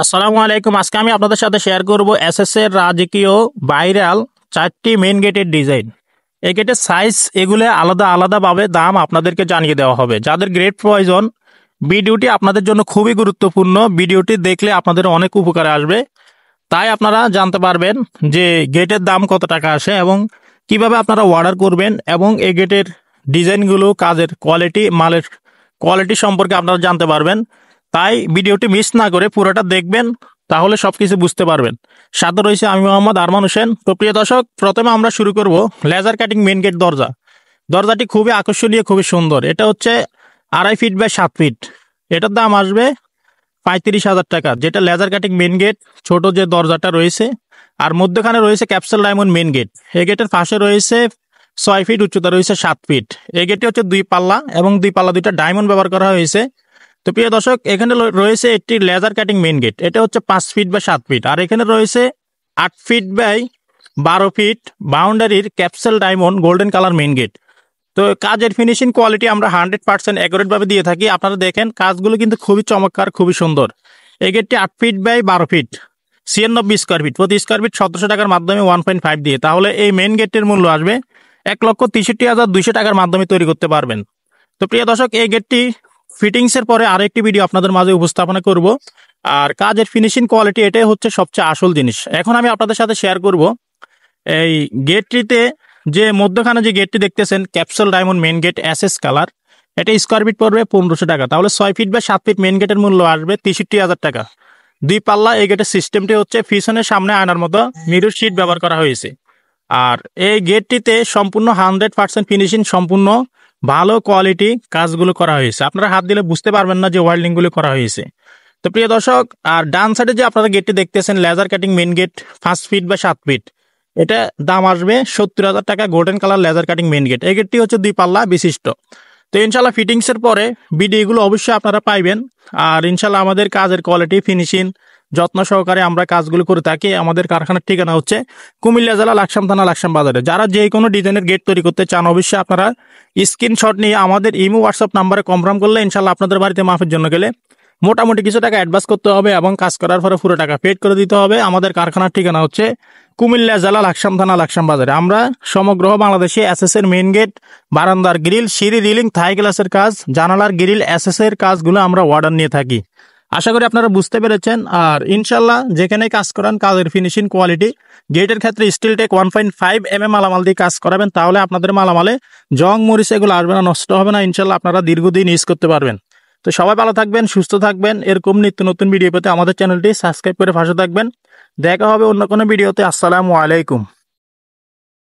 আসসালামু আলাইকুম। আজকে আমি আপনাদের সাথে শেয়ার করব এসএস এর রাজকীয় ভাইরাল 4টি মেইন গেটের ডিজাইন। এই গেটের সাইজ এগুলো আলাদা আলাদাভাবে দাম আপনাদেরকে জানিয়ে দেওয়া হবে। যাদের গ্রেড প্রয়োজন, ভিডিওটি আপনাদের জন্য খুবই গুরুত্বপূর্ণ। ভিডিওটি দেখলে আপনাদের অনেক উপকারে আসবে। তাই আপনারা জানতে পারবেন যে গেটের দাম কত টাকা আসে এবং কিভাবে আপনারা অর্ডার করবেন, এবং এই গেটের ডিজাইনগুলো, কাজের কোয়ালিটি, মালের কোয়ালিটি সম্পর্কে আপনারা জানতে পারবেন। তাই ভিডিওটি মিস না করে পুরোটা দেখবেন, তাহলে সবকিছু বুঝতে পারবেন। সাথে রয়েছে আমি মোহাম্মদ আরমান হোসেন। তো প্রিয় দর্শক, প্রথমে আমরা শুরু করব লেজার কাটিং মেন গেট দরজা। দরজাটি খুবই আকর্ষণীয়, খুবই সুন্দর। এটা হচ্ছে 2.5 ফিট বাই 7 ফিট। এটার দাম আসবে 35,000 টাকা, যেটা লেজার কাটিং মেন গেট ছোট যে দরজাটা রয়েছে। আর মধ্যখানে রয়েছে ক্যাপসুল ডায়মন্ড মেন গেট। এই গেটের পাশে রয়েছে 6 ফিট, উচ্চতা রয়েছে 7 ফিট। এই গেটটি হচ্ছে 2 পাল্লা এবং 2 পাল্লা 2টা ডায়মন্ড ব্যবহার করা হয়েছে। তো প্রিয় দর্শক, এখানে রয়েছে একটি লেজার কাটিং মেন গেট। এটা হচ্ছে 5 ফিট বা 7 ফিট। আর এখানে রয়েছে 8 ফিট বাই 12 ফিট বাউন্ডারির capsule diamond golden colour main gate. তো কাজের ফিনিশিং কোয়ালিটি আমরা 100% অ্যাকুরেট ভাবে দিয়ে থাকি। আপনারা দেখেন কাজগুলো কিন্তু খুবই চমৎকার, খুবই সুন্দর। এই গেটটি 8 feet by 12 feet, 96 square feet, প্রতি স্কোয়ার ফিট 1700 টাকার মাধ্যমে 1.5 দিয়ে, তাহলে এই মেন গেটের মূল্য আসবে 1,63,200 টাকার মাধ্যমে তৈরি করতে পারবেন। তো প্রিয় দর্শক, এই গেটটি ফিটিংসের পরে আরেকটি ভিডিও আপনাদের মাঝে উপস্থাপনা করব। আর কাজের ফিনিশিং কোয়ালিটি, এটাই হচ্ছে সবচেয়ে আসল জিনিস। এখন আমি আপনাদের সাথে শেয়ার করব এই গেটটিতে যে মধ্যখানে যে গেটটি দেখতেছেন, capsule diamond main gate SS colour. এটা স্কোয়ার ফিট পড়বে 1500 টাকা, তাহলে 6 ফিট বা 7 ফিট মেন গেটের মূল্য আসবে 63,000 টাকা। 2 পাল্লা এই গেটের সিস্টেমটি হচ্ছে পিছনে সামনে আনার মতো মিরর শিট ব্যবহার করা হয়েছে। আর এই গেটটিতে সম্পূর্ণ 100% ফিনিশিং, সম্পূর্ণ ভালো কোয়ালিটি কাজগুলো করা হয়েছে। আপনারা হাত দিলে বুঝতে পারবেন না যে ওয়েল্ডিংগুলো করা হয়েছে। তো প্রিয় দর্শক, আর ডান সাইডে যে আপনারা গেটটি দেখতেছেন, laser cutting main gate 5 feet বা 7 ফিট, এটা দাম আসবে 70,000 টাকা। Golden colour laser cutting main gate. এই গেটটি হচ্ছে 2 পাল্লা বিশিষ্ট। তো ইনশাল্লাহ ফিটিংসের পরে ভিডিওগুলো অবশ্যই আপনারা পাইবেন। আর ইনশাল্লাহ আমাদের কাজের কোয়ালিটি, ফিনিশিং যত্ন সহকারে আমরা কাজগুলো করে থাকি। আমাদের কারখানার ঠিকানা হচ্ছে কুমিল্লা জেলা লাকসাম থানা, লাকসাম বাজারে। যারা যে কোনো ডিজাইনের গেট তৈরি করতে চান, অবশ্যই আপনারা স্ক্রিনশট নিয়ে আমাদের ইমো হোয়াটসঅ্যাপ নাম্বারে কনফার্ম করলে ইনশাল্লাহ আপনাদের বাড়িতে মাপের জন্য গেলে মোটামুটি কিছু টাকা অ্যাডভান্স করতে হবে এবং কাজ করার পরে পুরো টাকা পেড করে দিতে হবে। আমাদের কারখানার ঠিকানা হচ্ছে কুমিল্লা জেলা লাকসাম থানা, লাকসাম বাজারে। আমরা সমগ্র বাংলাদেশে এসএস এর মেইন গেট, বারান্দার গ্রিল, সিঁড়ি রিলিং, থাই গ্লাসের কাজ, জানালার গ্রিল, এসএস এর কাজগুলো আমরা অর্ডার নিয়ে থাকি। আশা করি আপনারা বুঝতে পেরেছেন। আর ইনশাল্লাহ যেখানে কাজ করান, কাজের ফিনিশিং কোয়ালিটি, গেটের ক্ষেত্রে স্টিল টেক 1.5 মালামাল দিয়ে কাজ করাবেন, তাহলে আপনাদের মালামালে জং মরিচ এগুলো আসবে না, নষ্ট হবে না। ইনশাল্লাহ আপনারা দীর্ঘদিন ইউজ করতে পারবেন। তো সবাই ভালো থাকবেন, সুস্থ থাকবেন। এরকম নিত্য নতুন ভিডিও পেতে আমাদের চ্যানেলটি সাবস্ক্রাইব করে পাশে থাকবেন। দেখা হবে অন্য কোনো ভিডিওতে। আসসালামু আলাইকুম।